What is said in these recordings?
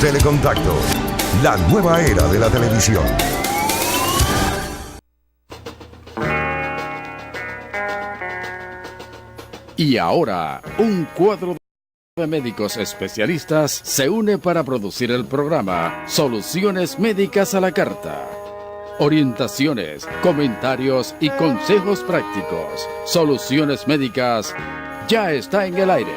Telecontacto, la nueva era de la televisión. Y ahora, un cuadro de médicos especialistas se une para producir el programa Soluciones Médicas a la Carta. Orientaciones, comentarios y consejos prácticos. Soluciones Médicas ya está en el aire.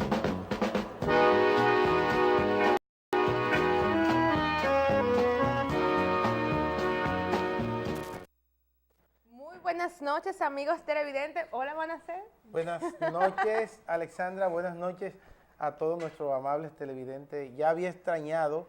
Buenas noches, amigos televidentes. Hola, buenas noches. Buenas noches, Alexandra. Buenas noches a todos nuestros amables televidentes. Ya había extrañado,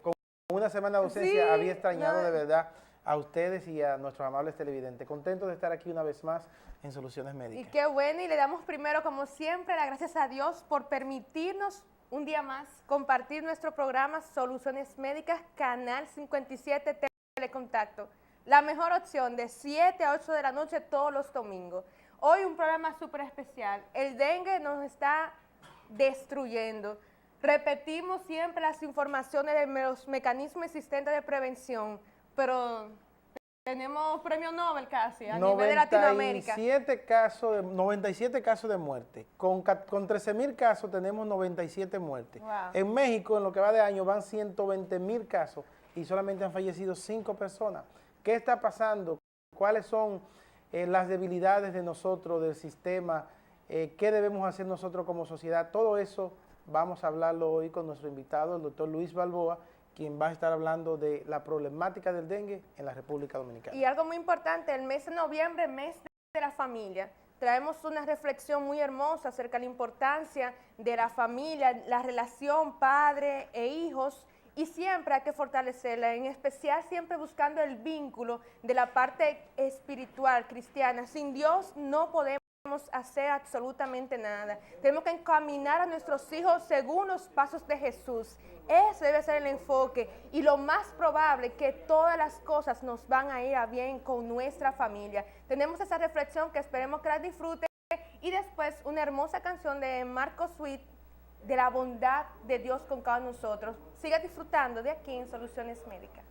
con una semana de ausencia, había extrañado de verdad a ustedes y a nuestros amables televidentes. Contento de estar aquí una vez más en Soluciones Médicas. Y qué bueno, y le damos primero, como siempre, las gracias a Dios por permitirnos un día más compartir nuestro programa Soluciones Médicas, Canal 57 Telecontacto. La mejor opción de 7 a 8 de la noche todos los domingos. Hoy un programa súper especial. El dengue nos está destruyendo. Repetimos siempre las informaciones de los mecanismos existentes de prevención, pero tenemos premio Nobel casi a nivel de Latinoamérica. 97 casos de muerte. Con 13.000 casos tenemos 97 muertes. Wow. En México, en lo que va de año, van 120.000 casos y solamente han fallecido 5 personas. ¿Qué está pasando? ¿Cuáles son las debilidades de nosotros, del sistema? ¿Qué debemos hacer nosotros como sociedad? Todo eso vamos a hablarlo hoy con nuestro invitado, el doctor Luis Balboa, quien va a estar hablando de la problemática del dengue en la República Dominicana. Y algo muy importante, el mes de noviembre, mes de la familia. Traemos una reflexión muy hermosa acerca de la importancia de la familia, la relación padre e hijos, y siempre hay que fortalecerla, en especial siempre buscando el vínculo de la parte espiritual cristiana. Sin Dios no podemos hacer absolutamente nada. Tenemos que encaminar a nuestros hijos según los pasos de Jesús. Ese debe ser el enfoque, y lo más probable que todas las cosas nos van a ir a bien con nuestra familia. Tenemos esa reflexión que esperemos que la disfruten, y después una hermosa canción de Marco Sweet, de la bondad de Dios con cada uno de nosotros. Siga disfrutando de aquí en Soluciones Médicas.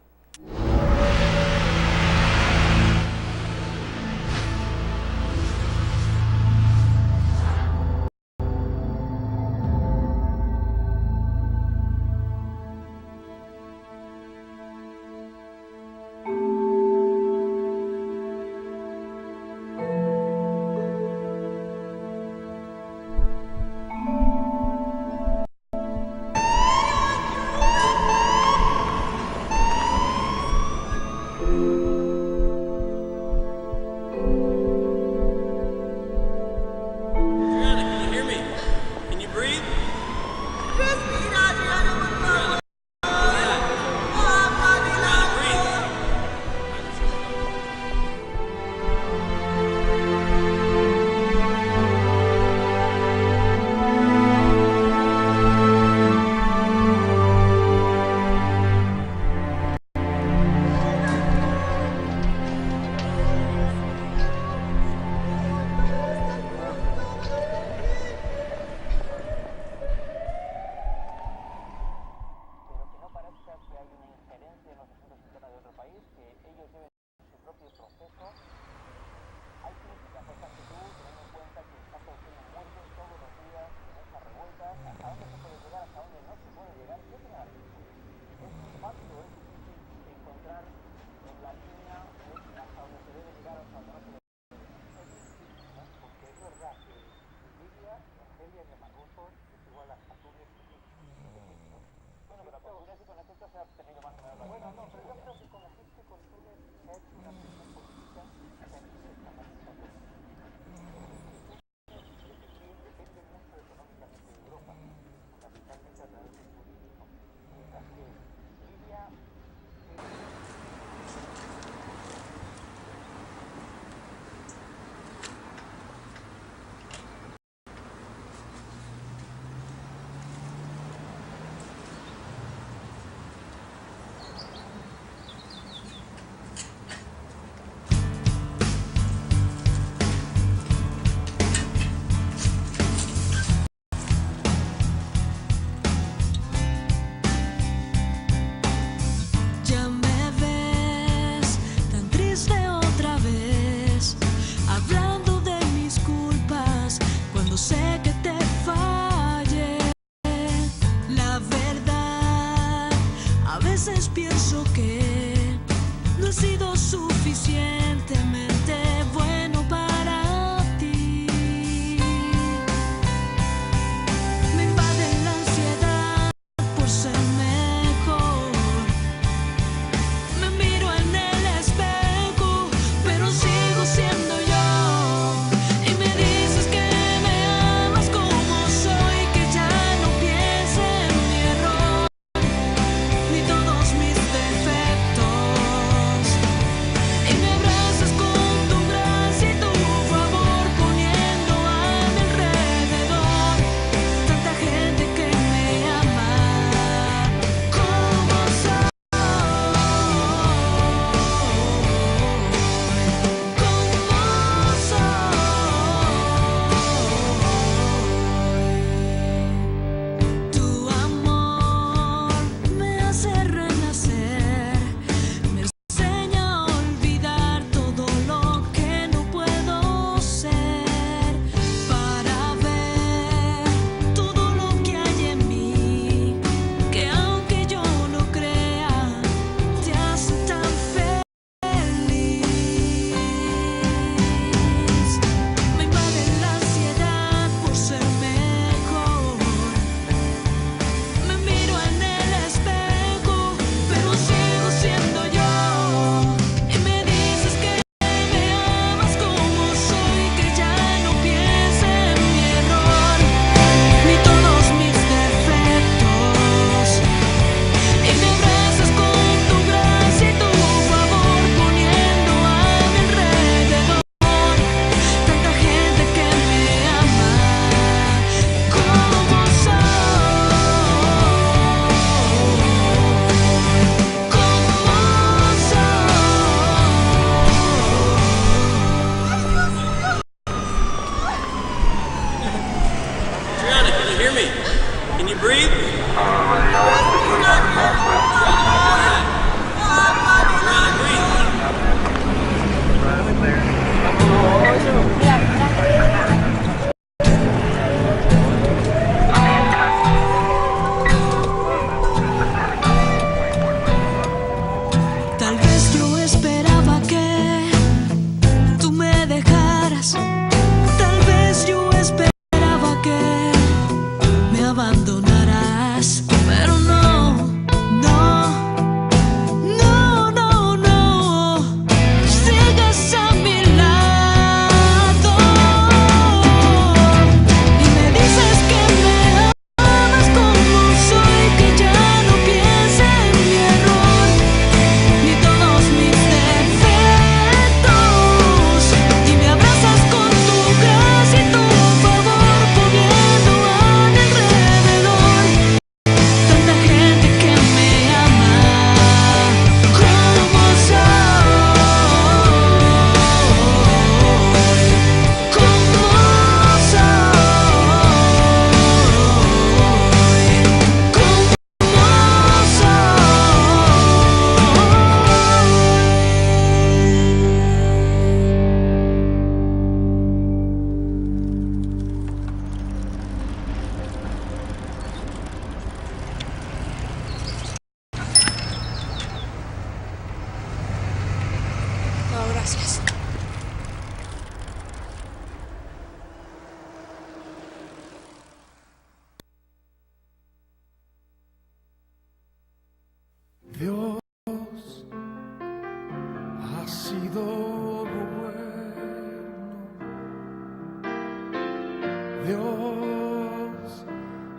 Dios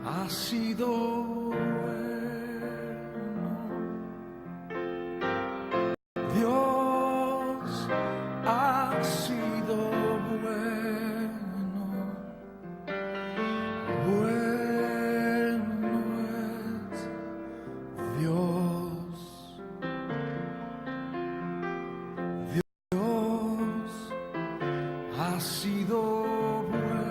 ha sido bueno. Dios ha sido bueno. Bueno es Dios. Dios ha sido bueno.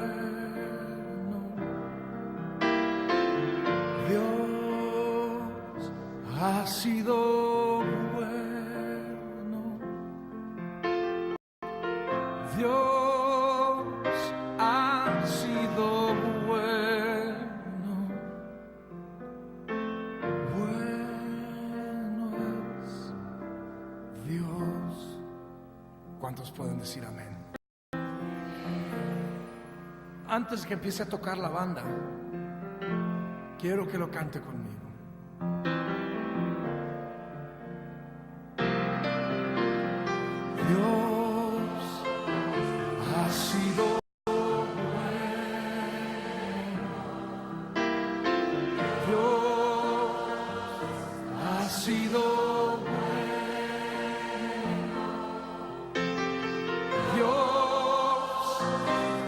Dios ha sido bueno. Dios ha sido bueno. Bueno es Dios. ¿Cuántos pueden decir amén? Antes que empiece a tocar la banda, quiero que lo cante conmigo. Dios ha sido bueno. Dios ha sido bueno. Dios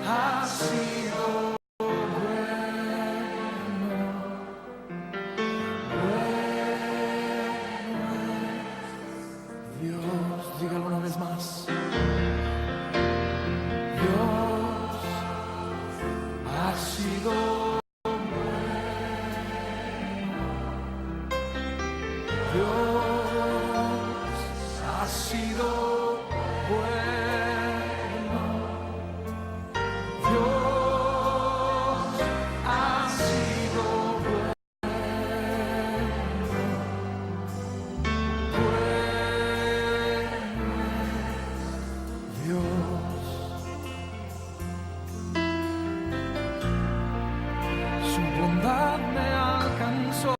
ha sido Dios, dígalo una vez más. Dios ha sido bueno. Dios ha sido bueno. Dios ha sido bueno. Su bondad me alcanzó.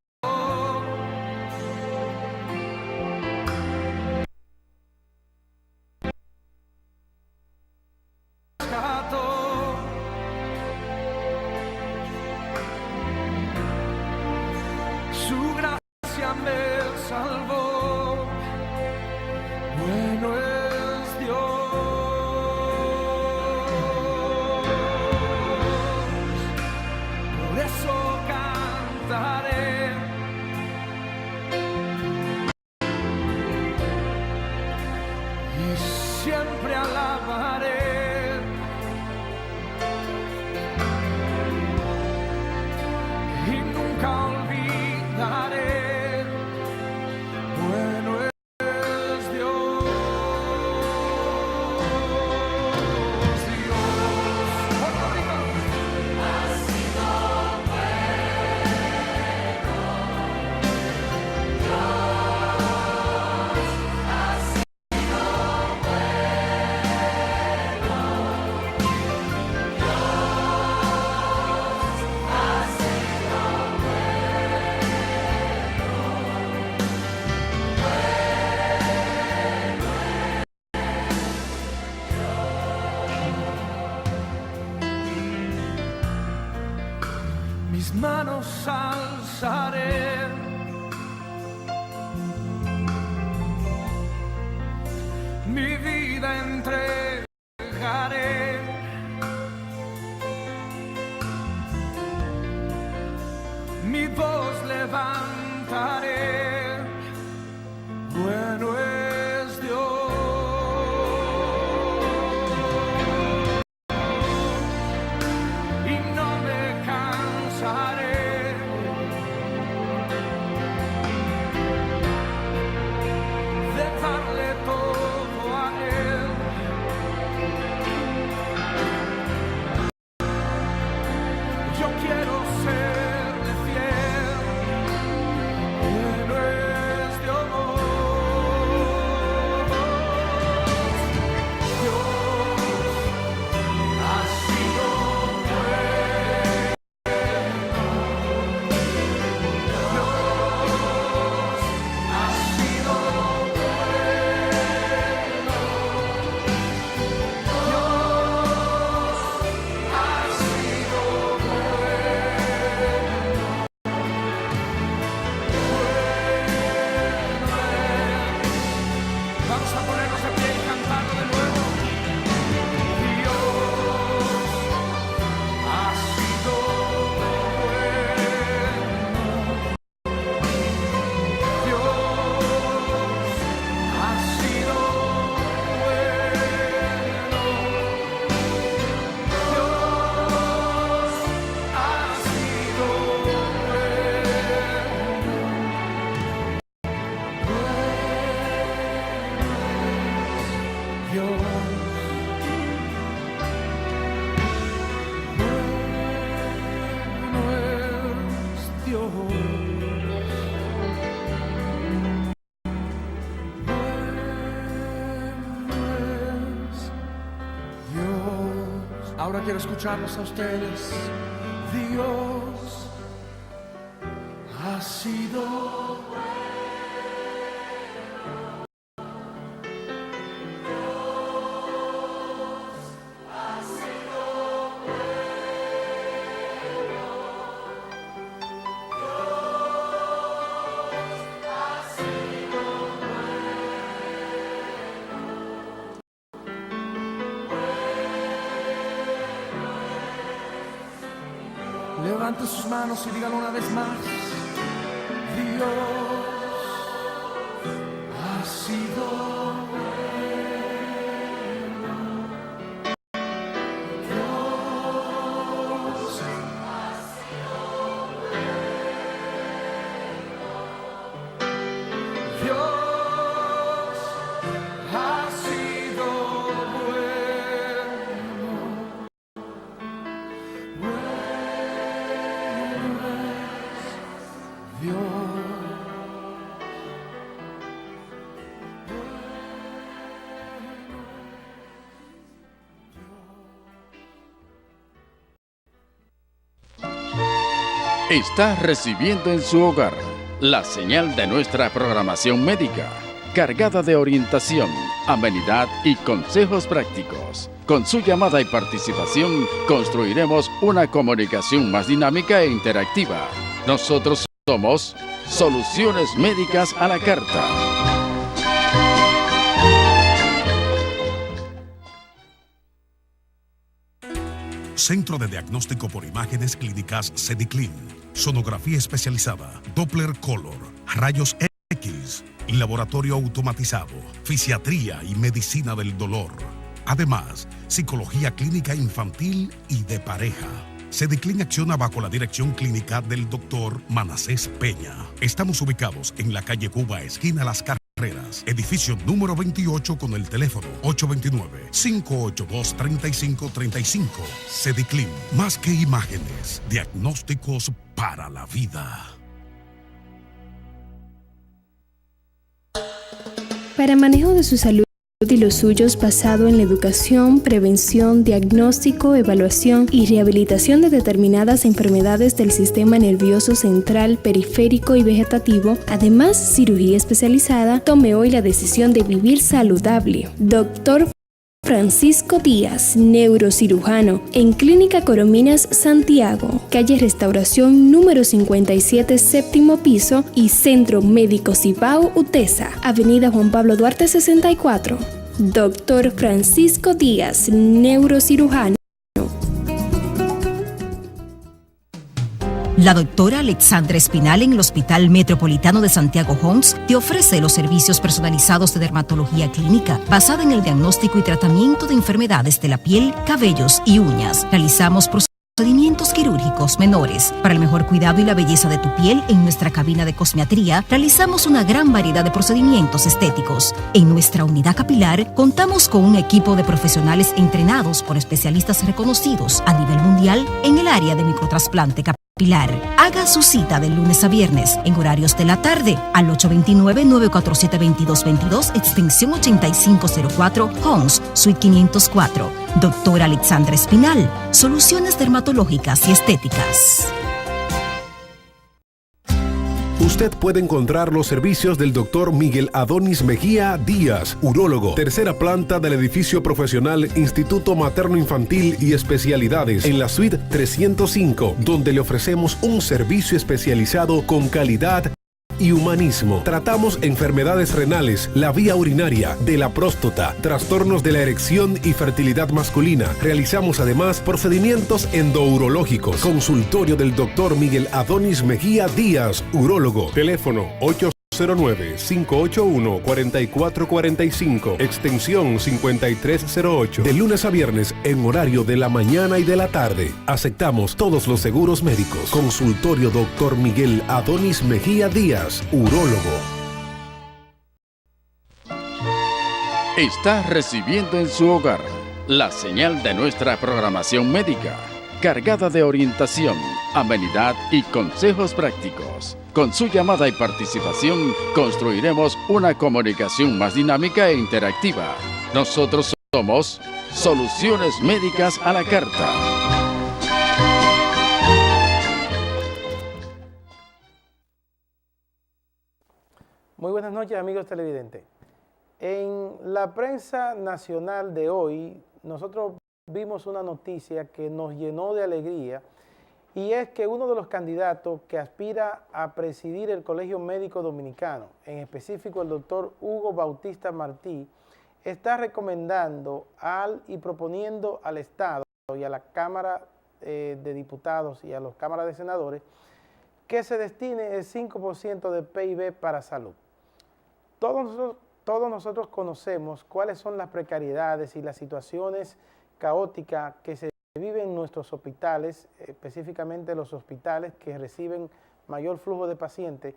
Rescató. Su gracia me salvó. Bueno es Dios. Por eso cantaré. Y siempre alabaré. Y nunca olvidaré. Bueno es Dios. Puerto Rico. Mis manos alzaré, mi vida entregaré, mi voz levantaré. Bueno es Dios. Y no me cansaré de darle todo a Él. Yo quiero serle fiel. Bueno Dios. Dios. Ahora quiero escucharlos a ustedes. Dios ha sido Levanten sus manos y díganlo una vez más. Dios ha sido bueno. Dios ha sido bueno. Dios ha sido Está recibiendo en su hogar la señal de nuestra programación médica, cargada de orientación, amenidad y consejos prácticos. Con su llamada y participación construiremos una comunicación más dinámica e interactiva. Nosotros somos Soluciones Médicas a la Carta. Centro de Diagnóstico por Imágenes Clínicas CEDICLIN. Sonografía especializada, Doppler Color, rayos X, laboratorio automatizado, fisiatría y medicina del dolor. Además, psicología clínica infantil y de pareja. CEDICLIN acciona bajo la dirección clínica del Dr. Manasés Peña. Estamos ubicados en la calle Cuba, esquina Las Carreras, edificio número 28 con el teléfono 829-582-3535. CEDICLIN, más que imágenes, diagnósticos para la vida. Para manejo de su salud y los suyos basado en la educación, prevención, diagnóstico, evaluación y rehabilitación de determinadas enfermedades del sistema nervioso central, periférico y vegetativo, además cirugía especializada, tome hoy la decisión de vivir saludable. Dr. Francisco Díaz, neurocirujano, en Clínica Corominas, Santiago, calle Restauración número 57, séptimo piso, y Centro Médico Cibao UTESA, Avenida Juan Pablo Duarte 64. Dr. Francisco Díaz, neurocirujano. La doctora Alexandra Espinal en el Hospital Metropolitano de Santiago Homs te ofrece los servicios personalizados de dermatología clínica basada en el diagnóstico y tratamiento de enfermedades de la piel, cabellos y uñas. Realizamos procedimientos quirúrgicos menores. Para el mejor cuidado y la belleza de tu piel, en nuestra cabina de cosmiatría realizamos una gran variedad de procedimientos estéticos. En nuestra unidad capilar contamos con un equipo de profesionales entrenados por especialistas reconocidos a nivel mundial en el área de microtrasplante capilar. Haga su cita de lunes a viernes en horarios de la tarde al 829-947-2222, extensión 8504, Homs, Suite 504. Doctora Alexandra Espinal, soluciones dermatológicas y estéticas. Usted puede encontrar los servicios del Dr. Miguel Adonis Mejía Díaz, urólogo, tercera planta del edificio profesional Instituto Materno Infantil y Especialidades, en la suite 305, donde le ofrecemos un servicio especializado con calidad y humanismo. Tratamos enfermedades renales, la vía urinaria, de la próstata, trastornos de la erección y fertilidad masculina. Realizamos además procedimientos endourológicos. Consultorio del Dr. Miguel Adonis Mejía Díaz, urólogo. Teléfono 809-581-4445, extensión 5308. De lunes a viernes en horario de la mañana y de la tarde. Aceptamos todos los seguros médicos. Consultorio Dr. Miguel Adonis Mejía Díaz, urólogo. Está recibiendo en su hogar la señal de nuestra programación médica, cargada de orientación, amenidad y consejos prácticos. Con su llamada y participación construiremos una comunicación más dinámica e interactiva. Nosotros somos Soluciones Médicas a la Carta. Muy buenas noches, amigos televidentes. En la prensa nacional de hoy, nosotros vimos una noticia que nos llenó de alegría, y es que uno de los candidatos que aspira a presidir el Colegio Médico Dominicano, en específico el doctor Hugo Bautista Martí, está recomendando y proponiendo al Estado y a la Cámara de Diputados y a las cámaras de senadores que se destine el 5% del PIB para salud. Todos nosotros conocemos cuáles son las precariedades y las situaciones caóticas que se viven en nuestros hospitales, específicamente los hospitales que reciben mayor flujo de pacientes.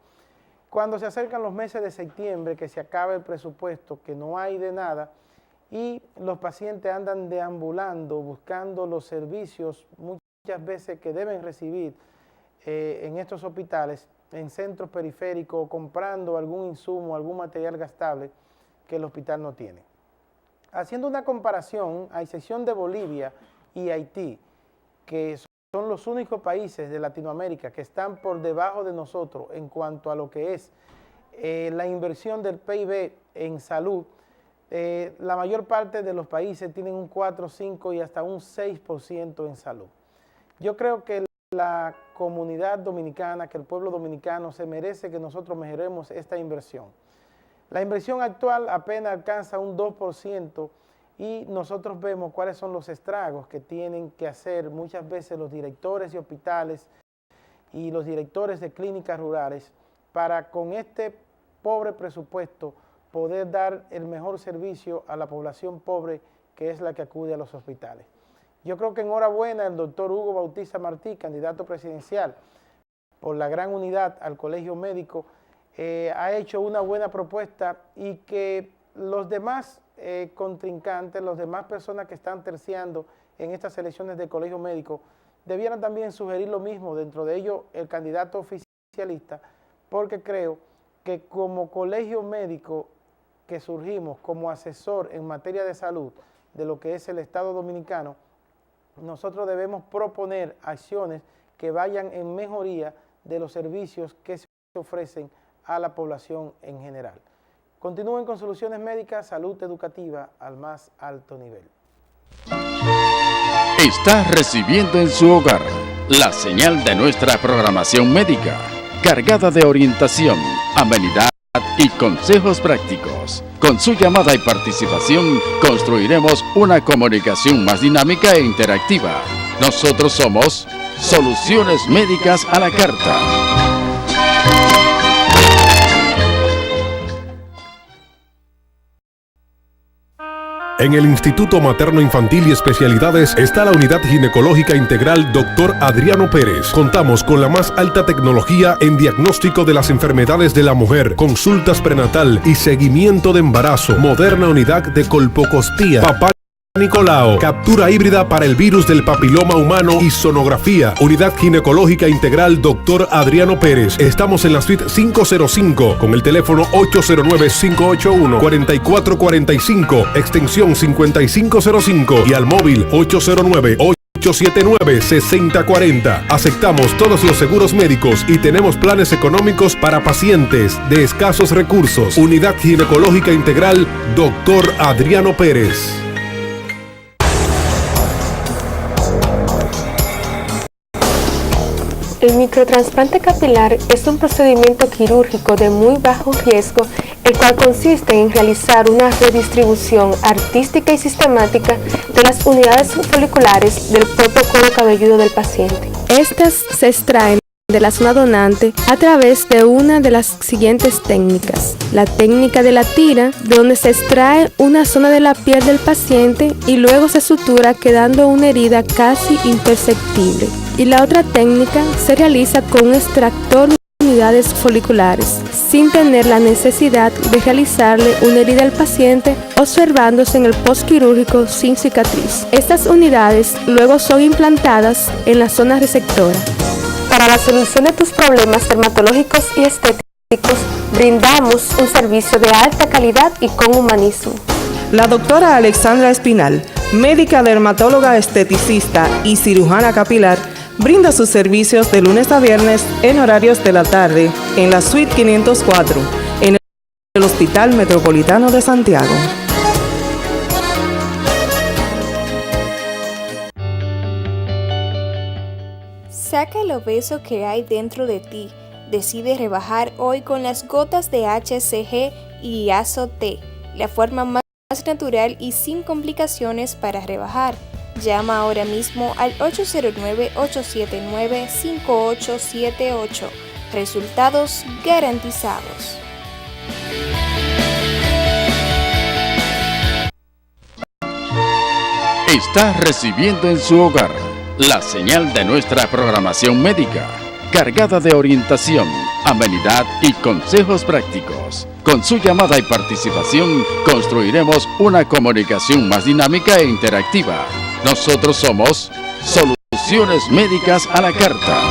Cuando se acercan los meses de septiembre, que se acaba el presupuesto, que no hay de nada, y los pacientes andan deambulando, buscando los servicios muchas veces que deben recibir en estos hospitales, en centros periféricos, comprando algún insumo, algún material gastable que el hospital no tiene. Haciendo una comparación, a excepción de Bolivia y Haití, que son los únicos países de Latinoamérica que están por debajo de nosotros en cuanto a lo que es la inversión del PIB en salud, la mayor parte de los países tienen un 4, 5 y hasta un 6% en salud. Yo creo que la comunidad dominicana, que el pueblo dominicano se merece que nosotros mejoremos esta inversión. La inversión actual apenas alcanza un 2%, y nosotros vemos cuáles son los estragos que tienen que hacer muchas veces los directores de hospitales y los directores de clínicas rurales para, con este pobre presupuesto, poder dar el mejor servicio a la población pobre, que es la que acude a los hospitales. Yo creo que enhorabuena el doctor Hugo Bautista Martí, candidato presidencial, por la gran unidad al Colegio Médico, ha hecho una buena propuesta, y que los demás contrincantes, las demás personas que están terciando en estas elecciones de Colegio Médico, debieran también sugerir lo mismo, dentro de ello el candidato oficialista, porque creo que como Colegio Médico que surgimos como asesor en materia de salud de lo que es el Estado Dominicano, nosotros debemos proponer acciones que vayan en mejoría de los servicios que se ofrecen a la población en general. Continúen con Soluciones Médicas, salud educativa al más alto nivel. Está recibiendo en su hogar la señal de nuestra programación médica, cargada de orientación, amenidad y consejos prácticos. Con su llamada y participación construiremos una comunicación más dinámica e interactiva. Nosotros somos Soluciones Médicas a la Carta. En el Instituto Materno Infantil y Especialidades está la Unidad Ginecológica Integral Dr. Adriano Pérez. Contamos con la más alta tecnología en diagnóstico de las enfermedades de la mujer, consultas prenatal y seguimiento de embarazo, moderna unidad de colpocostía, papá Nicolao, captura híbrida para el virus del papiloma humano y sonografía. Unidad Ginecológica Integral Dr. Adriano Pérez. Estamos en la suite 505 con el teléfono 809-581-4445, extensión 5505 y al móvil 809-879-6040. Aceptamos todos los seguros médicos y tenemos planes económicos para pacientes de escasos recursos. Unidad Ginecológica Integral Dr. Adriano Pérez. El microtrasplante capilar es un procedimiento quirúrgico de muy bajo riesgo, el cual consiste en realizar una redistribución artística y sistemática de las unidades foliculares del propio cuero cabelludo del paciente. Estas se extraen de la zona donante a través de una de las siguientes técnicas. La técnica de la tira, donde se extrae una zona de la piel del paciente y luego se sutura quedando una herida casi imperceptible. Y la otra técnica se realiza con un extractor de unidades foliculares. sin tener la necesidad de realizarle una herida al paciente, observándose en el postquirúrgico sin cicatriz. Estas unidades luego son implantadas en la zona receptora. Para la solución de tus problemas dermatológicos y estéticos, brindamos un servicio de alta calidad y con humanismo. La doctora Alexandra Espinal, médica dermatóloga esteticista y cirujana capilar, brinda sus servicios de lunes a viernes en horarios de la tarde en la Suite 504, en el Hospital Metropolitano de Santiago. Saca el obeso que hay dentro de ti. Decide rebajar hoy con las gotas de HCG y Azo-T, la forma más natural y sin complicaciones para rebajar. Llama ahora mismo al 809-879-5878. Resultados garantizados. Está recibiendo en su hogar la señal de nuestra programación médica, cargada de orientación, amenidad y consejos prácticos. Con su llamada y participación construiremos una comunicación más dinámica e interactiva. Nosotros somos Soluciones Médicas a la Carta.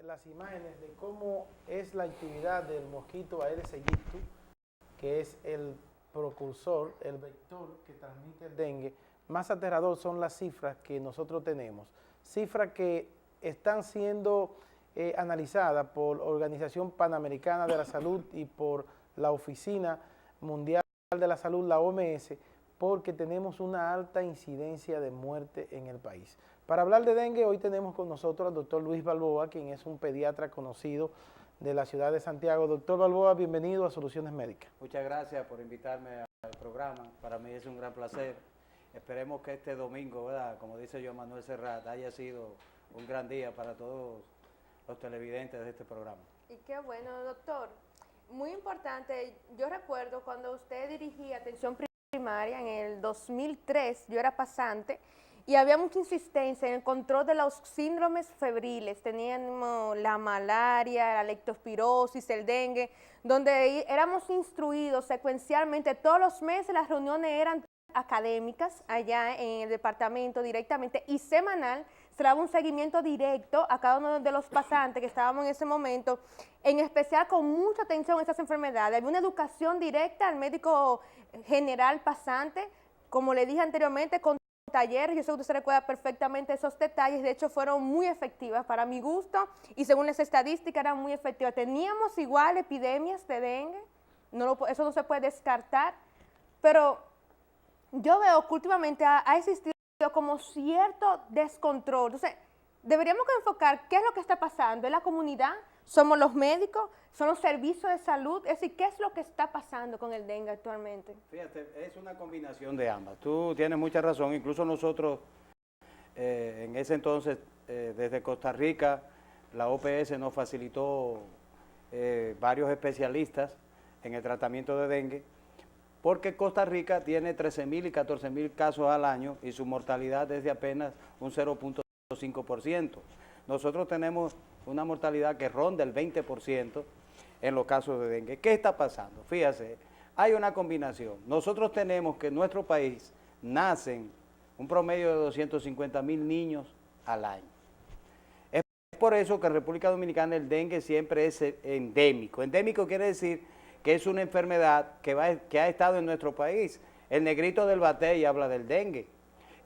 Las imágenes de cómo es la actividad del mosquito Aedes aegypti, que es el precursor, el vector que transmite el dengue. Más aterrador son las cifras que nosotros tenemos, cifras que están siendo analizadas por Organización Panamericana de la Salud y por la Oficina Mundial de la Salud, la OMS, porque tenemos una alta incidencia de muerte en el país. Para hablar de dengue, hoy tenemos con nosotros al doctor Luis Balboa, quien es un pediatra conocido de la ciudad de Santiago. Doctor Balboa, bienvenido a Soluciones Médicas. Muchas gracias por invitarme al programa. Para mí es un gran placer. Esperemos que este domingo, ¿verdad?, como dice yo Manuel Serrat, haya sido un gran día para todos los televidentes de este programa. Y qué bueno, doctor. Muy importante, yo recuerdo cuando usted dirigía atención primaria en el 2003, yo era pasante, y había mucha insistencia en el control de los síndromes febriles. Teníamos la malaria, la leptospirosis, el dengue, donde éramos instruidos secuencialmente. Todos los meses las reuniones eran académicas allá en el departamento directamente, y semanal se daba un seguimiento directo a cada uno de los pasantes que estábamos en ese momento, en especial con mucha atención a esas enfermedades. Había una educación directa al médico general pasante, como le dije anteriormente, con talleres. Yo sé que usted se recuerda perfectamente esos detalles. De hecho, fueron muy efectivas para mi gusto y según las estadísticas eran muy efectivas. Teníamos igual epidemias de dengue, eso no se puede descartar, pero yo veo que últimamente ha existido como cierto descontrol. Entonces, deberíamos enfocar qué es lo que está pasando en la comunidad. Somos los médicos, son los servicios de salud, es decir, ¿qué es lo que está pasando con el dengue actualmente? Fíjate, es una combinación de ambas. Tú tienes mucha razón, incluso nosotros en ese entonces, desde Costa Rica, la OPS nos facilitó varios especialistas en el tratamiento de dengue, porque Costa Rica tiene 13.000 y 14.000 casos al año y su mortalidad es de apenas un 0.5%. Nosotros tenemos una mortalidad que ronda el 20%, en los casos de dengue. ¿Qué está pasando? Fíjate, hay una combinación. Nosotros tenemos que en nuestro país nacen un promedio de 250,000 niños al año. Es por eso que en República Dominicana el dengue siempre es endémico. Endémico quiere decir que es una enfermedad que ha estado en nuestro país. El negrito del batey habla del dengue.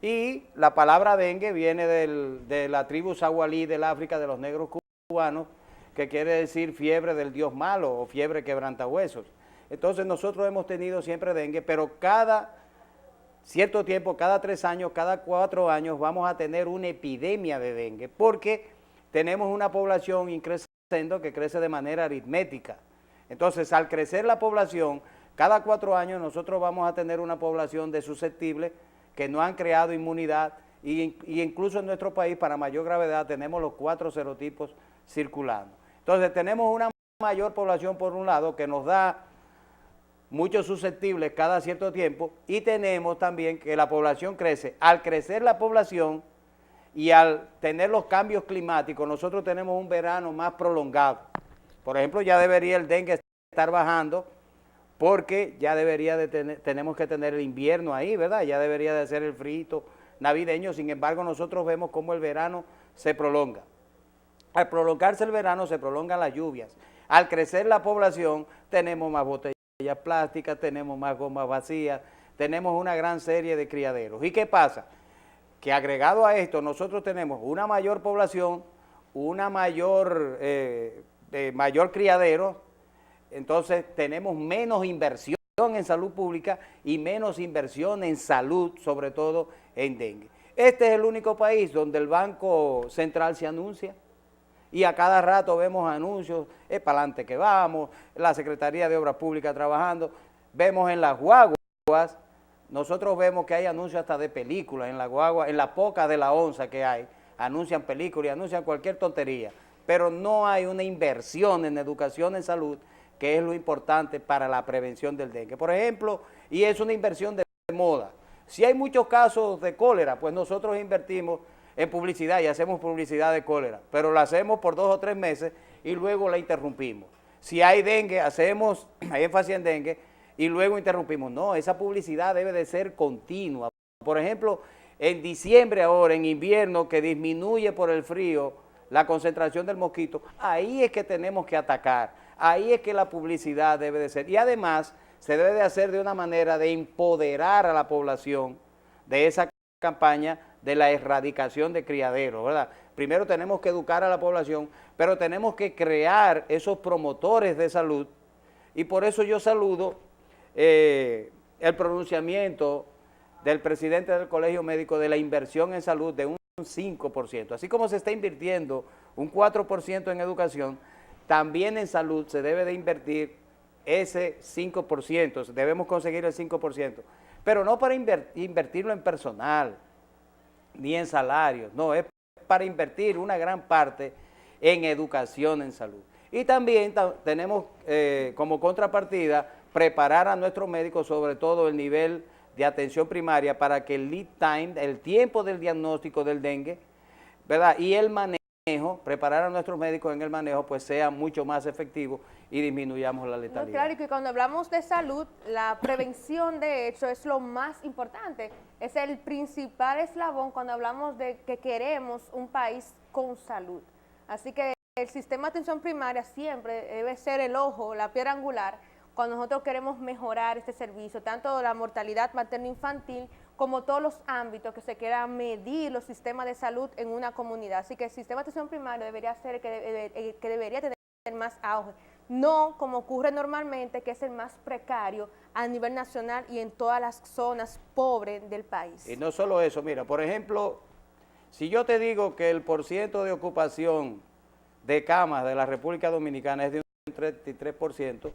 Y la palabra dengue viene de la tribu Sawalí del África, de los negros cubanos, que quiere decir fiebre del dios malo o fiebre quebrantahuesos. Entonces nosotros hemos tenido siempre dengue, pero cada cierto tiempo, cada 3 años, cada 4 años, vamos a tener una epidemia de dengue, porque tenemos una población increciendo que crece de manera aritmética. Entonces, al crecer la población, cada 4 años nosotros vamos a tener una población de susceptibles que no han creado inmunidad y incluso en nuestro país, para mayor gravedad, tenemos los 4 serotipos circulando. Entonces, tenemos una mayor población por un lado que nos da muchos susceptibles cada cierto tiempo y tenemos también que la población crece. Al crecer la población y al tener los cambios climáticos, nosotros tenemos un verano más prolongado. Por ejemplo, ya debería el dengue estar bajando porque ya tenemos que tener el invierno ahí, ¿verdad? Ya debería de ser el frío navideño, sin embargo nosotros vemos cómo el verano se prolonga. Al prolongarse el verano se prolongan las lluvias. Al crecer la población tenemos más botellas plásticas, tenemos más gomas vacías, tenemos una gran serie de criaderos. ¿Y qué pasa? Que agregado a esto nosotros tenemos una mayor población, una mayor criadero, entonces tenemos menos inversión en salud pública y menos inversión en salud, sobre todo en dengue. Este es el único país donde el Banco Central se anuncia y a cada rato vemos anuncios, es para adelante que vamos, la Secretaría de Obras Públicas trabajando, vemos en las guaguas, nosotros vemos que hay anuncios hasta de películas en la guagua, en la poca de la onza que hay, anuncian películas y anuncian cualquier tontería, pero no hay una inversión en educación en salud, que es lo importante para la prevención del dengue. Por ejemplo, y es una inversión de moda. Si hay muchos casos de cólera, pues nosotros invertimos en publicidad y hacemos publicidad de cólera, pero la hacemos por 2 o 3 meses y luego la interrumpimos. Si hay dengue, hacemos énfasis en dengue y luego interrumpimos. No, esa publicidad debe de ser continua. Por ejemplo, en diciembre ahora, en invierno, que disminuye por el frío la concentración del mosquito, ahí es que tenemos que atacar, ahí es que la publicidad debe de ser. Y además, se debe de hacer de una manera de empoderar a la población de esa campaña de la erradicación de criaderos, ¿verdad? Primero tenemos que educar a la población, pero tenemos que crear esos promotores de salud y por eso yo saludo el pronunciamiento del presidente del Colegio Médico de la inversión en salud de un 5%. Así como se está invirtiendo un 4% en educación, también en salud se debe de invertir ese 5%, debemos conseguir el 5%, pero no para invertirlo en personal, ni en salarios, no, es para invertir una gran parte en educación en salud. Y también tenemos como contrapartida preparar a nuestros médicos, sobre todo el nivel de atención primaria, para que el lead time, el tiempo del diagnóstico del dengue, ¿verdad? Y el manejo, preparar a nuestros médicos en el manejo, pues sea mucho más efectivo y disminuyamos la letalidad. No, claro, y que cuando hablamos de salud, la prevención de hecho es lo más importante, es el principal eslabón cuando hablamos de que queremos un país con salud. Así que el sistema de atención primaria siempre debe ser el ojo, la piedra angular, cuando nosotros queremos mejorar este servicio, tanto la mortalidad materno-infantil como todos los ámbitos que se quieran medir los sistemas de salud en una comunidad. Así que el sistema de atención primaria debería ser que debería tener más auge, no como ocurre normalmente, que es el más precario a nivel nacional y en todas las zonas pobres del país. Y no solo eso, mira, por ejemplo, si yo te digo que el % de ocupación de camas de la República Dominicana es de un 33%,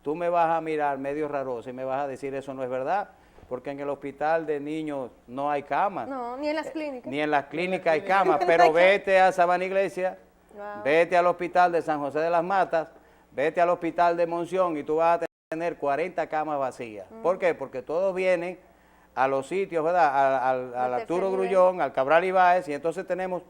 tú me vas a mirar medio raroso y me vas a decir eso no es verdad, porque en el hospital de niños no hay camas. No, ni en las clínicas. Ni en las clínicas hay camas, pero vete a Sabana Iglesia, wow, vete al hospital de San José de las Matas, vete al hospital de Monción y tú vas a tener 40 camas vacías. ¿Por qué? Porque todos vienen a los sitios, ¿verdad? Al Arturo Grullón, al Cabral Ibáez, y entonces tenemos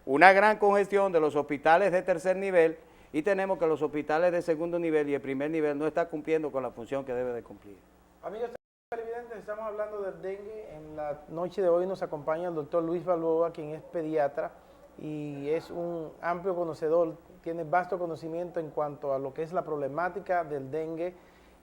una gran congestión de los hospitales de tercer nivel y tenemos que los hospitales de segundo nivel y el primer nivel no están cumpliendo con la función que debe de cumplir. Amigos televidentes, estamos hablando del dengue. En la noche de hoy nos acompaña el doctor Luis Balboa, quien es pediatra y es un amplio conocedor, tiene vasto conocimiento en cuanto a lo que es la problemática del dengue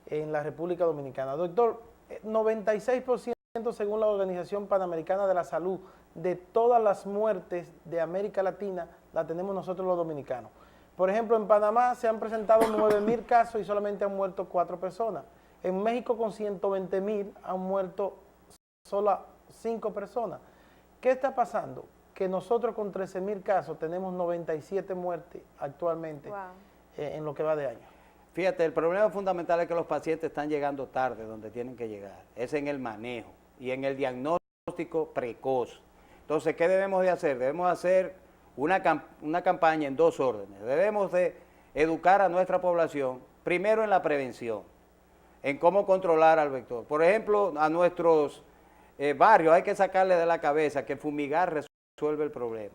en la República Dominicana. Doctor, 96% según la Organización Panamericana de la Salud de todas las muertes de América Latina la tenemos nosotros los dominicanos. Por ejemplo, en Panamá se han presentado 9.000 casos y solamente han muerto 4 personas. En México con 120.000 han muerto solo 5 personas. ¿Qué está pasando? Que nosotros con 13.000 casos tenemos 97 muertes actualmente en lo que va de año. Fíjate, el problema fundamental es que los pacientes están llegando tarde donde tienen que llegar. Es en el manejo y en el diagnóstico precoz. Entonces, ¿qué debemos de hacer? Debemos hacer una campaña en 2 órdenes. Debemos de educar a nuestra población, primero en la prevención, en cómo controlar al vector. Por ejemplo, a nuestros barrios hay que sacarle de la cabeza que fumigar resuelve el problema.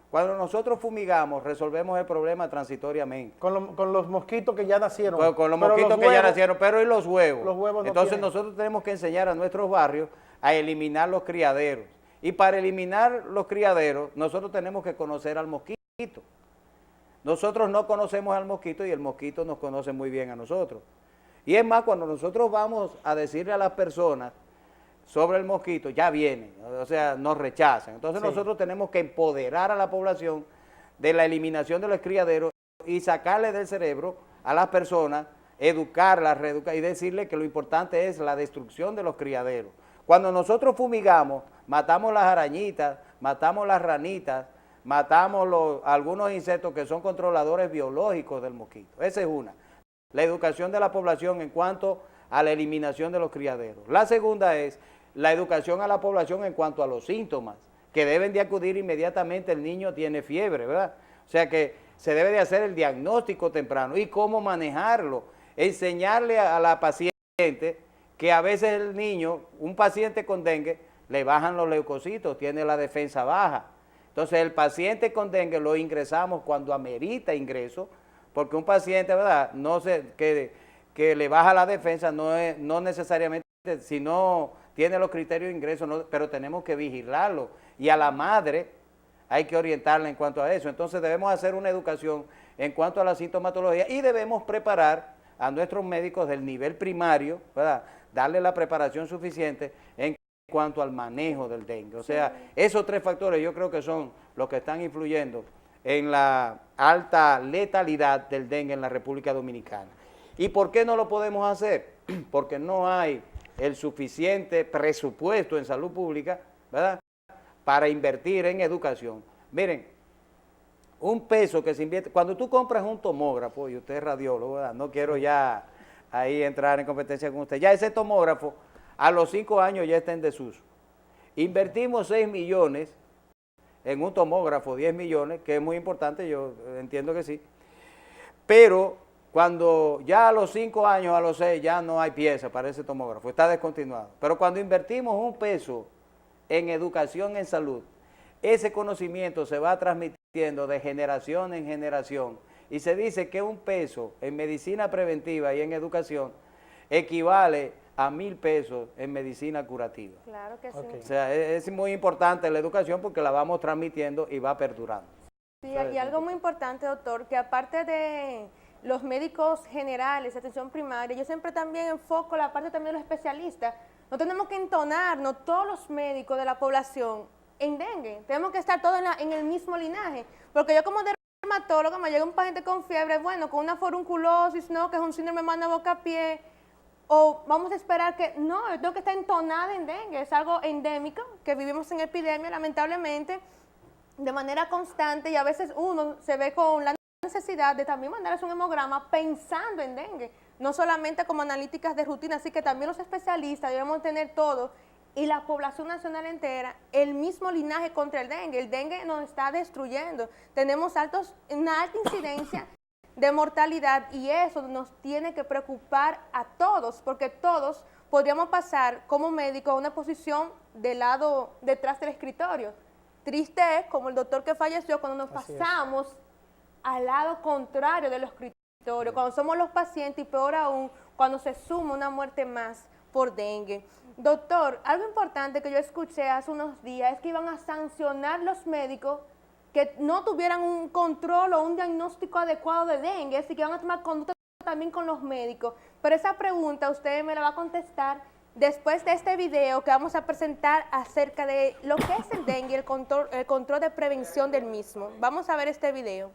Cuando nosotros fumigamos, resolvemos el problema transitoriamente. Con los mosquitos que ya nacieron. Con los mosquitos que ya nacieron, pero ¿y los huevos? Los huevos no Entonces tienen. nosotros tenemos que enseñar a nuestros barrios a eliminar los criaderos. Y para eliminar los criaderos, nosotros tenemos que conocer al mosquito. Nosotros no conocemos al mosquito y el mosquito nos conoce muy bien a nosotros. Y es más, cuando nosotros vamos a decirle a las personas sobre el mosquito, ya vienen, o sea, nos rechazan. Entonces nosotros tenemos que empoderar a la población de la eliminación de los criaderos y sacarle del cerebro a las personas, educarlas, reeducar y decirle que lo importante es la destrucción de los criaderos. Cuando nosotros fumigamos, matamos las arañitas, matamos las ranitas, matamos algunos insectos que son controladores biológicos del mosquito. Esa es una. La educación de la población en cuanto a la eliminación de los criaderos. La segunda es la educación a la población en cuanto a los síntomas, que deben de acudir inmediatamente, el niño tiene fiebre, ¿verdad? O sea que se debe de hacer el diagnóstico temprano y cómo manejarlo, enseñarle a la paciente que a veces el niño, un paciente con dengue, le bajan los leucocitos, tiene la defensa baja. Entonces el paciente con dengue lo ingresamos cuando amerita ingreso, porque un paciente, ¿verdad?, que le baja la defensa no necesariamente, si no tiene los criterios de ingreso, no, pero tenemos que vigilarlo. Y a la madre hay que orientarla en cuanto a eso. Entonces debemos hacer una educación en cuanto a la sintomatología y debemos preparar a nuestros médicos del nivel primario, ¿verdad?, darle la preparación suficiente en cuanto al manejo del dengue. O sea, esos 3 factores yo creo que son los que están influyendo en la alta letalidad del dengue en la República Dominicana. ¿Y por qué no lo podemos hacer? Porque no hay el suficiente presupuesto en salud pública, ¿verdad?, para invertir en educación. Miren, un peso que se invierte, cuando tú compras un tomógrafo, y usted es radiólogo, ¿verdad?, no quiero ya ahí entrar en competencia con usted, ya ese tomógrafo a los 5 años ya está en desuso. Invertimos 6 millones en un tomógrafo, 10 millones, que es muy importante, yo entiendo que sí, pero cuando ya a los 5 años, a los 6, ya no hay pieza para ese tomógrafo, está descontinuado. Pero cuando invertimos un peso en educación en salud, ese conocimiento se va transmitiendo de generación en generación y se dice que un peso en medicina preventiva y en educación equivale a 1.000 pesos en medicina curativa. Claro que sí. O sea, es muy importante la educación porque la vamos transmitiendo y va perdurando. Sí, y algo muy importante, doctor, que aparte de los médicos generales, atención primaria, yo siempre también enfoco la parte también de los especialistas. No tenemos que entonarnos todos los médicos de la población en dengue. Tenemos que estar todos en el mismo linaje. Porque yo como dermatóloga me llega un paciente con fiebre, bueno, con una forunculosis, no, que es un síndrome de mano boca pie, o vamos a esperar que, no, yo tengo que estar entonada en dengue, es algo endémico, que vivimos en epidemia lamentablemente, de manera constante, y a veces uno se ve con la necesidad de también mandarles un hemograma pensando en dengue, no solamente como analíticas de rutina, así que también los especialistas debemos tener todo, y la población nacional entera, el mismo linaje contra el dengue nos está destruyendo, tenemos una alta incidencia de mortalidad y eso nos tiene que preocupar a todos, porque todos podríamos pasar como médicos a una posición de lado detrás del escritorio. Triste es, como el doctor que falleció, cuando nos pasamos al lado contrario de los criterios, cuando somos los pacientes y peor aún, cuando se suma una muerte más por dengue. Doctor, algo importante que yo escuché hace unos días es que iban a sancionar los médicos que no tuvieran un control o un diagnóstico adecuado de dengue, así que van a tomar conducta también con los médicos. Pero esa pregunta usted me la va a contestar después de este video que vamos a presentar acerca de lo que es el dengue y el control de prevención del mismo. Vamos a ver este video.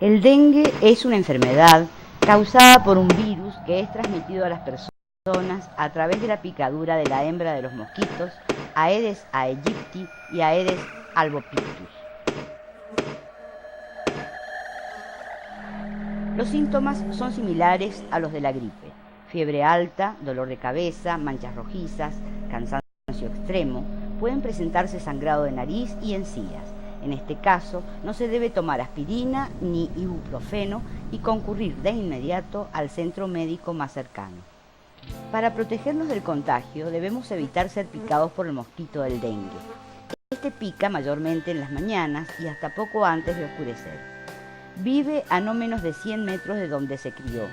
El dengue es una enfermedad causada por un virus que es transmitido a las personas a través de la picadura de la hembra de los mosquitos Aedes aegypti y Aedes albopictus. Los síntomas son similares a los de la gripe: fiebre alta, dolor de cabeza, manchas rojizas, cansancio extremo. Pueden presentarse sangrado de nariz y encías. En este caso, no se debe tomar aspirina ni ibuprofeno y concurrir de inmediato al centro médico más cercano. Para protegernos del contagio, debemos evitar ser picados por el mosquito del dengue. Este pica mayormente en las mañanas y hasta poco antes de oscurecer. Vive a no menos de 100 metros de donde se crió.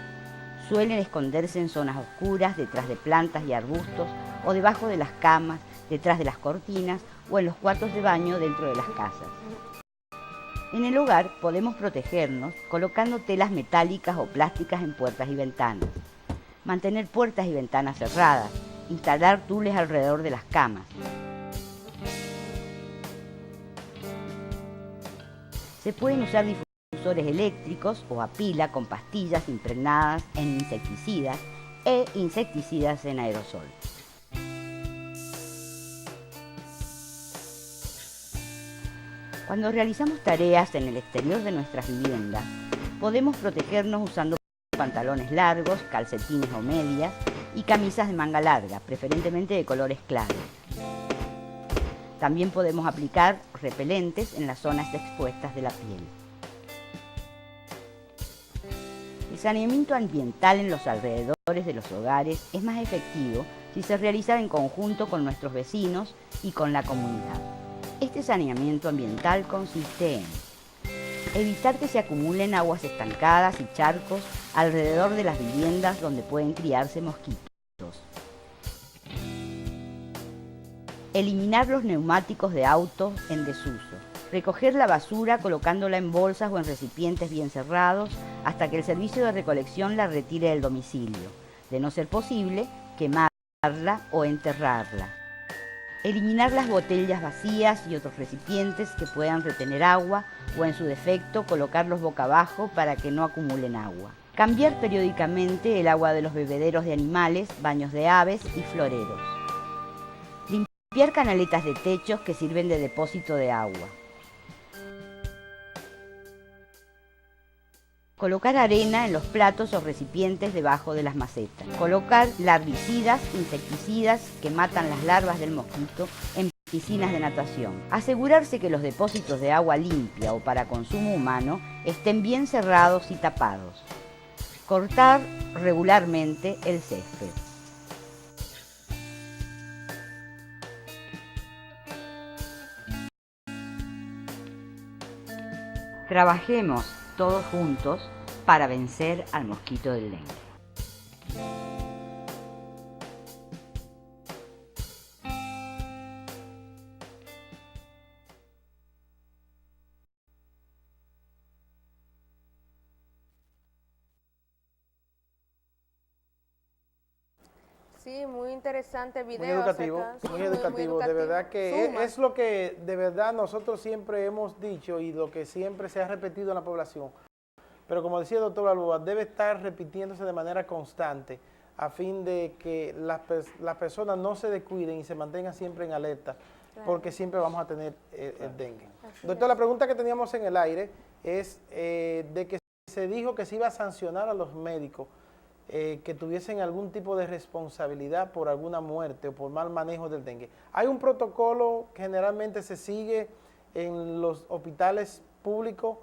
Suelen esconderse en zonas oscuras, detrás de plantas y arbustos, o debajo de las camas, detrás de las cortinas o en los cuartos de baño dentro de las casas. En el hogar podemos protegernos colocando telas metálicas o plásticas en puertas y ventanas, mantener puertas y ventanas cerradas, instalar tules alrededor de las camas. Se pueden usar difusores eléctricos o a pila con pastillas impregnadas en insecticidas e insecticidas en aerosol. Cuando realizamos tareas en el exterior de nuestras viviendas, podemos protegernos usando pantalones largos, calcetines o medias y camisas de manga larga, preferentemente de colores claros. También podemos aplicar repelentes en las zonas expuestas de la piel. El saneamiento ambiental en los alrededores de los hogares es más efectivo si se realiza en conjunto con nuestros vecinos y con la comunidad. Este saneamiento ambiental consiste en evitar que se acumulen aguas estancadas y charcos alrededor de las viviendas donde pueden criarse mosquitos. Eliminar los neumáticos de autos en desuso. Recoger la basura colocándola en bolsas o en recipientes bien cerrados hasta que el servicio de recolección la retire del domicilio. De no ser posible, quemarla o enterrarla. Eliminar las botellas vacías y otros recipientes que puedan retener agua o en su defecto colocarlos boca abajo para que no acumulen agua. Cambiar periódicamente el agua de los bebederos de animales, baños de aves y floreros. Limpiar canaletas de techos que sirven de depósito de agua. Colocar arena en los platos o recipientes debajo de las macetas. Colocar larvicidas, insecticidas que matan las larvas del mosquito en piscinas de natación. Asegurarse que los depósitos de agua limpia o para consumo humano estén bien cerrados y tapados. Cortar regularmente el césped. Trabajemos todos juntos para vencer al mosquito del dengue. Sí, muy interesante el video. Muy educativo, muy educativo. De verdad que es lo que de verdad nosotros siempre hemos dicho y lo que siempre se ha repetido en la población. Pero como decía el doctor Balboa, debe estar repitiéndose de manera constante a fin de que las personas no se descuiden y se mantengan siempre en alerta, porque siempre vamos a tener el dengue. Doctor, la pregunta que teníamos en el aire es de que se dijo que se iba a sancionar a los médicos que tuviesen algún tipo de responsabilidad por alguna muerte o por mal manejo del dengue. ¿Hay un protocolo que generalmente se sigue en los hospitales públicos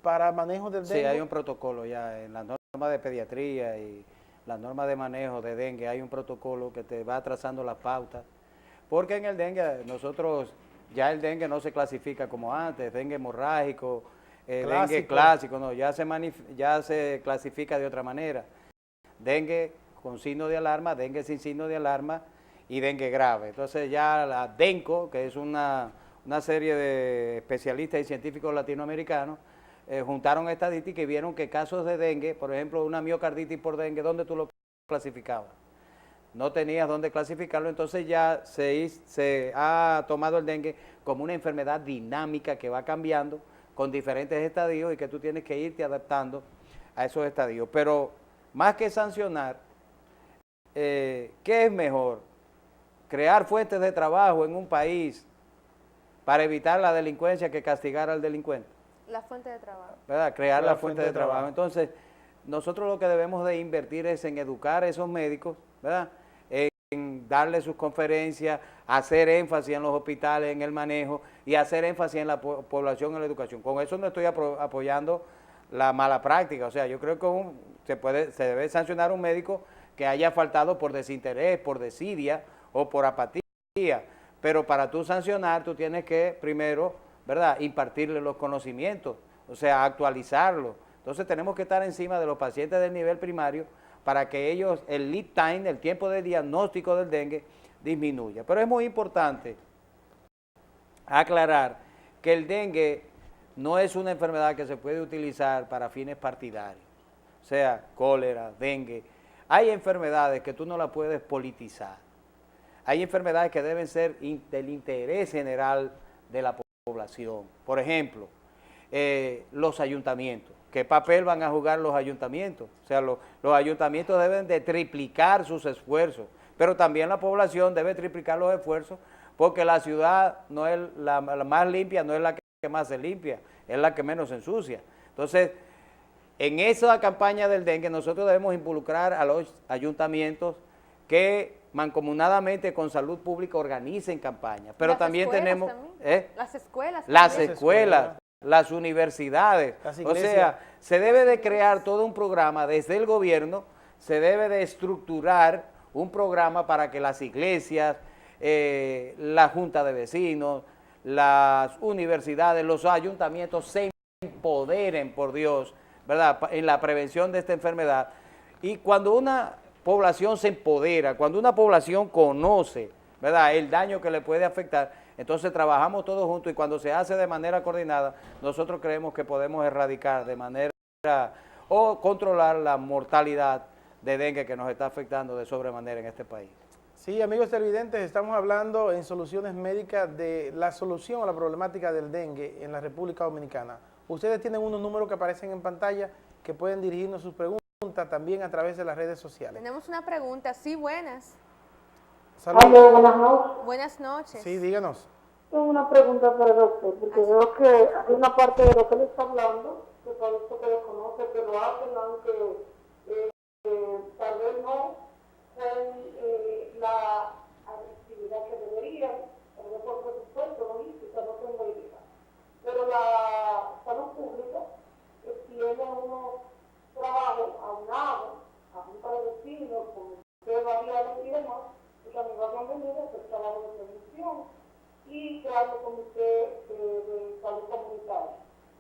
para manejo del dengue? Sí, hay un protocolo ya en las normas de pediatría y las normas de manejo de dengue, hay un protocolo que te va trazando las pautas, porque en el dengue ya el dengue no se clasifica como antes, dengue hemorrágico, dengue clásico, no, ya se clasifica de otra manera. Dengue con signo de alarma, dengue sin signo de alarma y dengue grave. Entonces ya la DENCO, que es una serie de especialistas y científicos latinoamericanos, juntaron estadísticas y vieron que casos de dengue, por ejemplo, una miocarditis por dengue, ¿dónde tú lo clasificabas? No tenías dónde clasificarlo, entonces ya se ha tomado el dengue como una enfermedad dinámica que va cambiando con diferentes estadios y que tú tienes que irte adaptando a esos estadios. Pero más que sancionar, ¿qué es mejor? Crear fuentes de trabajo en un país para evitar la delincuencia que castigar al delincuente. La fuente de trabajo. ¿Verdad? Crear la fuente de trabajo. Entonces, nosotros lo que debemos de invertir es en educar a esos médicos, ¿verdad? En darle sus conferencias, hacer énfasis en los hospitales, en el manejo y hacer énfasis en la población, en la educación. Con eso no estoy apoyando la mala práctica. O sea, yo creo que se debe sancionar a un médico que haya faltado por desinterés, por desidia o por apatía. Pero para tú sancionar, tú tienes que primero, ¿verdad?, impartirle los conocimientos, o sea, actualizarlos. Entonces tenemos que estar encima de los pacientes del nivel primario para que ellos, el lead time, el tiempo de diagnóstico del dengue, disminuya. Pero es muy importante aclarar que el dengue no es una enfermedad que se puede utilizar para fines partidarios, o sea, cólera, dengue. Hay enfermedades que tú no las puedes politizar. Hay enfermedades que deben ser del interés general de la población. Por ejemplo, los ayuntamientos. ¿Qué papel van a jugar los ayuntamientos? O sea, los ayuntamientos deben de triplicar sus esfuerzos, pero también la población debe triplicar los esfuerzos porque la ciudad no es la más limpia, no es la que más se limpia, es la que menos se ensucia. Entonces, en esa campaña del dengue nosotros debemos involucrar a los ayuntamientos que mancomunadamente con salud pública organicen campañas, pero también tenemos las escuelas, las universidades, o sea, se debe de crear todo un programa desde el gobierno, se debe de estructurar un programa para que las iglesias, la junta de vecinos, las universidades, los ayuntamientos se empoderen, por Dios, ¿verdad?, en la prevención de esta enfermedad. Y cuando una población se empodera, cuando una población conoce, ¿verdad?, el daño que le puede afectar, entonces trabajamos todos juntos y cuando se hace de manera coordinada, nosotros creemos que podemos erradicar de manera o controlar la mortalidad de dengue que nos está afectando de sobremanera en este país. Sí, amigos televidentes, estamos hablando en Soluciones Médicas de la solución a la problemática del dengue en la República Dominicana. Ustedes tienen unos números que aparecen en pantalla que pueden dirigirnos sus preguntas también a través de las redes sociales. Tenemos una pregunta, sí, buenas. Saludos. Buenas noches. Buenas noches. Sí, díganos. Tengo una pregunta para el doctor, porque veo que hay una parte de lo que él está hablando, que parece que desconoce, que lo hacen, aunque tal vez no con la agresividad que deberían, tal vez por presupuesto, logística, no tengo idea. Pero la salud pública tiene unos trabajos aunados a junta de vecinos, con que variados y demás, y que a mi van a venir a hacer trabajo de prevención y creando comité de salud comunitaria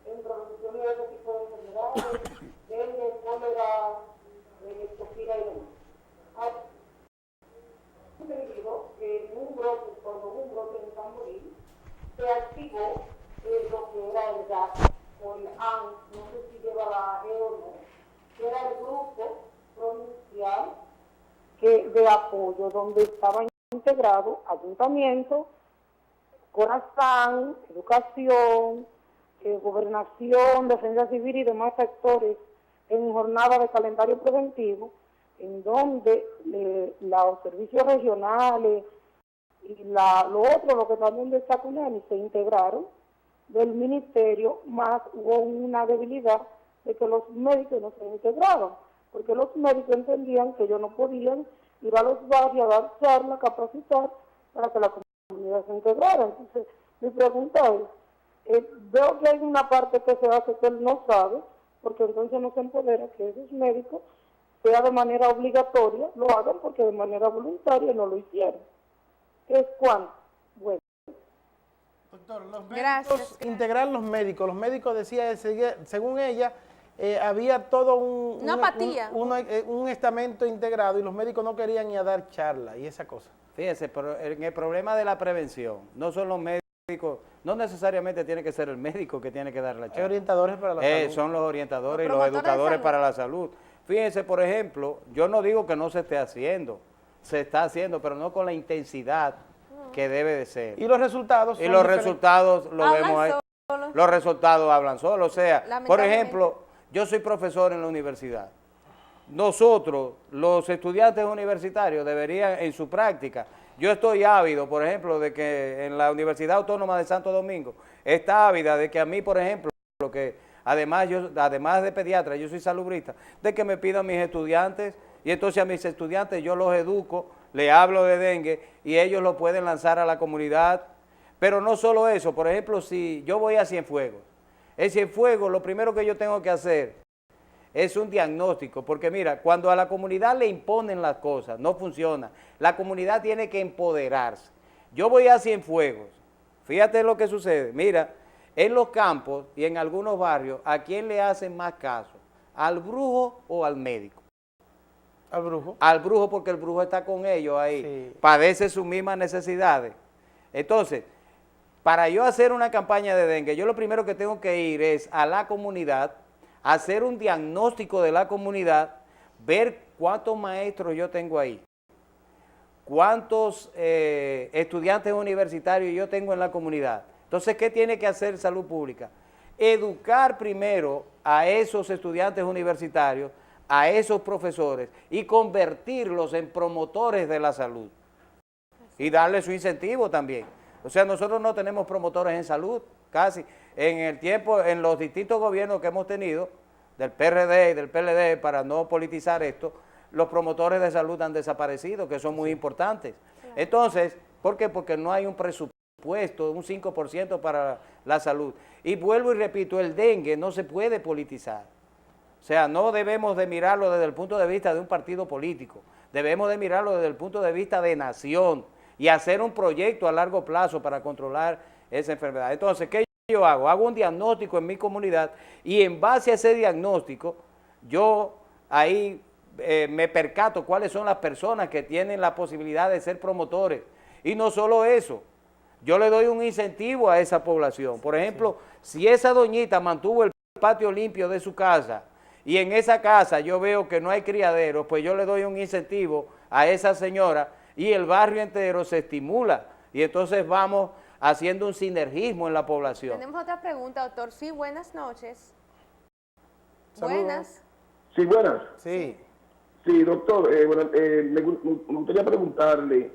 en prevención de este tipo de enfermedades, dengue, cólera, leptospira y demás. He entendido que en un brote, cuando hubo un brote en San Luis, se activó lo que era el GAT o el ANS, no sé si lleva la E o no, que era el grupo provincial de apoyo, donde estaban integrados ayuntamientos, Corazán, educación, gobernación, defensa civil y demás sectores en jornada de calendario preventivo, en donde los servicios regionales y lo que también destaca UNAMI se integraron del ministerio, más hubo una debilidad de que los médicos no se integraban, porque los médicos entendían que ellos no podían ir a los barrios a dar charlas, capacitar para que la comunidad se integrara. Entonces, mi pregunta es, Veo que hay una parte que se hace que él no sabe, porque entonces no se empodera que esos médicos, sea de manera obligatoria, lo hagan porque de manera voluntaria no lo hicieron. ¿Qué es cuánto? Bueno. Doctor, los médicos, integrar los médicos decía, según ella, había todo un estamento integrado y los médicos no querían ni a dar charla y esa cosa. Fíjese, pero en el problema de la prevención, no son los médicos, no necesariamente tiene que ser el médico que tiene que dar la charla. Hay orientadores para la salud. Son los orientadores y los educadores para la salud. Fíjense, por ejemplo, yo no digo que no se esté haciendo, se está haciendo, pero no con la intensidad que debe de ser. Y los resultados son diferentes. Resultados lo vemos ahí. Los resultados hablan solos. O sea, por ejemplo, yo soy profesor en la universidad. Nosotros, los estudiantes universitarios, deberían en su práctica, yo estoy ávido, por ejemplo, de que en la Universidad Autónoma de Santo Domingo, está ávida de que a mí, por ejemplo, que además de pediatra, yo soy salubrista, de que me pidan mis estudiantes, y entonces a mis estudiantes yo los educo, le hablo de dengue, y ellos lo pueden lanzar a la comunidad. Pero no solo eso, por ejemplo, si yo voy a Cienfuegos, en Cienfuegos lo primero que yo tengo que hacer es un diagnóstico, porque mira, cuando a la comunidad le imponen las cosas, no funciona. La comunidad tiene que empoderarse. Yo voy a Cienfuegos, fíjate lo que sucede, mira, en los campos y en algunos barrios, ¿a quién le hacen más caso? ¿Al brujo o al médico? ¿Al brujo? Al brujo, porque el brujo está con ellos ahí, sí. Padece sus mismas necesidades. Entonces, para yo hacer una campaña de dengue, yo lo primero que tengo que ir es a la comunidad, hacer un diagnóstico de la comunidad, ver cuántos maestros yo tengo ahí, cuántos estudiantes universitarios yo tengo en la comunidad. Entonces, ¿qué tiene que hacer Salud Pública? Educar primero a esos estudiantes universitarios, a esos profesores y convertirlos en promotores de la salud y darles su incentivo también. O sea, nosotros no tenemos promotores en salud, casi. En el tiempo, en los distintos gobiernos que hemos tenido, del PRD y del PLD, para no politizar esto, los promotores de salud han desaparecido, que son muy importantes. Claro. Entonces, ¿por qué? Porque no hay un presupuesto, un 5% para la salud. Y vuelvo y repito, el dengue no se puede politizar. O sea, no debemos de mirarlo desde el punto de vista de un partido político, debemos de mirarlo desde el punto de vista de nación y hacer un proyecto a largo plazo para controlar esa enfermedad. Entonces, ¿qué yo hago? Hago un diagnóstico en mi comunidad y en base a ese diagnóstico, yo ahí me percato cuáles son las personas que tienen la posibilidad de ser promotores. Y no solo eso, yo le doy un incentivo a esa población. Por ejemplo, si esa doñita mantuvo el patio limpio de su casa y en esa casa yo veo que no hay criaderos, pues yo le doy un incentivo a esa señora y el barrio entero se estimula y entonces vamos haciendo un sinergismo en la población. Tenemos otra pregunta, doctor. Sí, buenas noches. Saludos. Buenas. Sí, buenas. Sí. Sí, doctor, me gustaría preguntarle,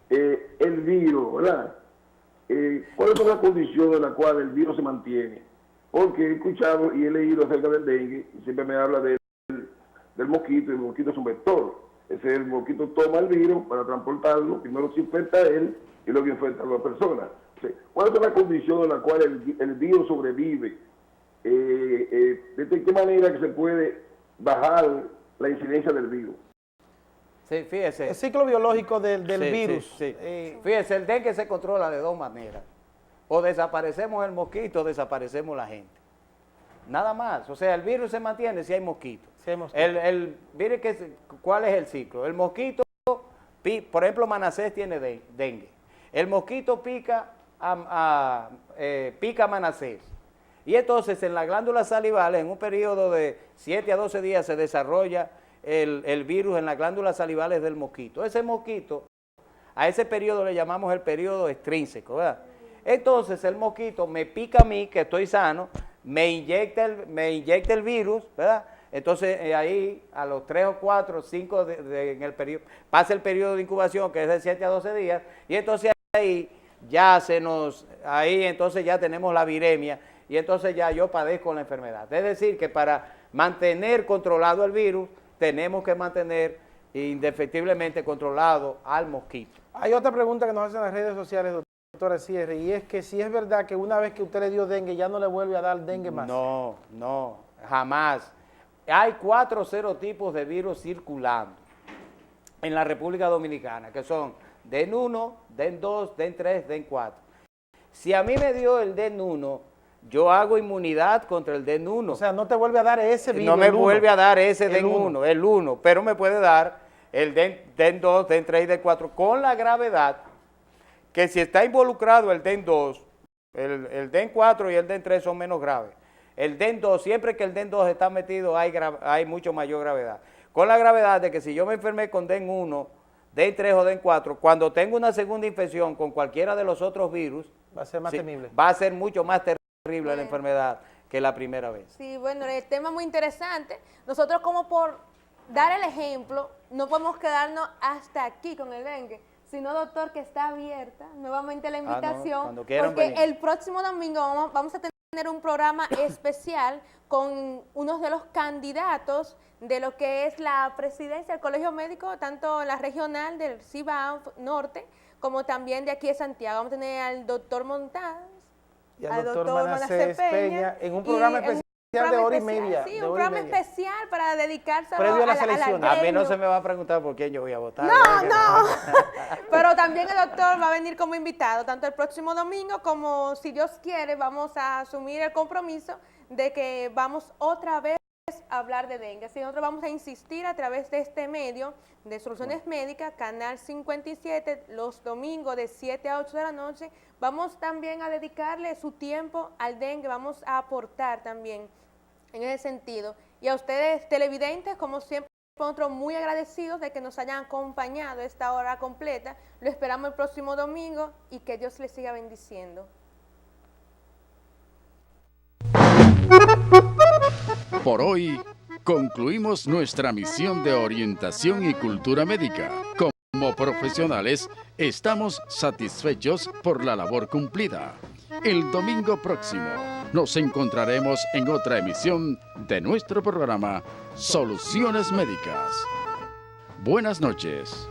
el virus, ¿verdad? ¿Cuáles son las condiciones en las cuales el virus se mantiene? Porque he escuchado y he leído acerca del dengue, y siempre me habla del mosquito, y el mosquito es un vector. El mosquito toma el virus para transportarlo, primero se infecta a él y luego infecta a la persona. ¿Cuáles son las condiciones en las cuales el virus sobrevive? ¿De qué manera que se puede bajar la incidencia del virus? Sí, fíjese. El ciclo biológico del virus. Sí. Fíjese, el dengue se controla de dos maneras. O desaparecemos el mosquito o desaparecemos la gente. Nada más. O sea, el virus se mantiene si hay mosquitos. Sí, hay mosquitos. Mire cuál es el ciclo. El mosquito, por ejemplo, Manasés tiene dengue. El mosquito pica a Manasés. Y entonces en las glándulas salivales, en un periodo de 7 a 12 días, se desarrolla el virus en las glándulas salivales del mosquito. Ese mosquito, a ese periodo le llamamos el periodo extrínseco, ¿verdad? Entonces el mosquito me pica a mí, que estoy sano, me inyecta el virus, ¿verdad? Entonces ahí a los 3 o 4 o 5 en el periodo, pasa el periodo de incubación, que es de 7 a 12 días, y entonces ahí ya entonces ya tenemos la viremia, y entonces ya yo padezco la enfermedad. Es decir, que para mantener controlado el virus, tenemos que mantener indefectiblemente controlado al mosquito. Hay otra pregunta que nos hacen en las redes sociales, doctor. doctor, al cierre, y es que si es verdad que una vez que usted le dio dengue, ya no le vuelve a dar dengue más. No, jamás. Hay 4 serotipos de virus circulando en la República Dominicana, que son DEN1, DEN2, DEN3, DEN4. Si a mí me dio el DEN1, yo hago inmunidad contra el DEN1. O sea, no te vuelve a dar ese virus. No me vuelve a dar ese DEN1, el 1, pero me puede dar el DEN2, DEN3 y DEN4 con la gravedad que si está involucrado el DEN2, el DEN4 y el DEN3 son menos graves. El DEN2, siempre que el DEN2 está metido hay mucho mayor gravedad. Con la gravedad de que si yo me enfermé con DEN1, DEN3 o DEN4, cuando tengo una segunda infección con cualquiera de los otros virus, va a ser más temible. Va a ser mucho más terrible la enfermedad que la primera vez. Sí, bueno, el tema es muy interesante. Nosotros, como por dar el ejemplo, no podemos quedarnos hasta aquí con el dengue, sino, doctor, que está abierta nuevamente la invitación, porque venir. El próximo domingo vamos a tener un programa especial con uno de los candidatos de lo que es la presidencia del Colegio Médico, tanto la regional del Cibao Norte, como también de aquí de Santiago. Vamos a tener al doctor Montaz, y al doctor Manacés Peña, en un programa especial de hora y media. Sí, un programa especial para dedicarse a las elecciones. A mí no se me va a preguntar por quién yo voy a votar. No. Pero también el doctor va a venir como invitado, tanto el próximo domingo como, si Dios quiere, vamos a asumir el compromiso de que vamos otra vez a hablar de dengue. Así nosotros vamos a insistir a través de este medio de Soluciones Médicas, Canal 57, los domingos de 7 a 8 de la noche. Vamos también a dedicarle su tiempo al dengue, vamos a aportar también en ese sentido. Y a ustedes televidentes, como siempre, nosotros muy agradecidos de que nos hayan acompañado esta hora completa. Lo esperamos el próximo domingo y que Dios les siga bendiciendo. Por hoy concluimos nuestra misión de orientación y cultura médica. Como profesionales, estamos satisfechos por la labor cumplida. El domingo próximo nos encontraremos en otra emisión de nuestro programa Soluciones Médicas. Buenas noches.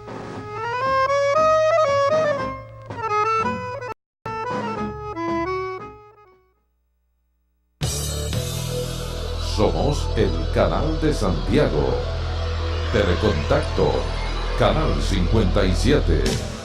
Somos el Canal de Santiago. Telecontacto, Canal 57.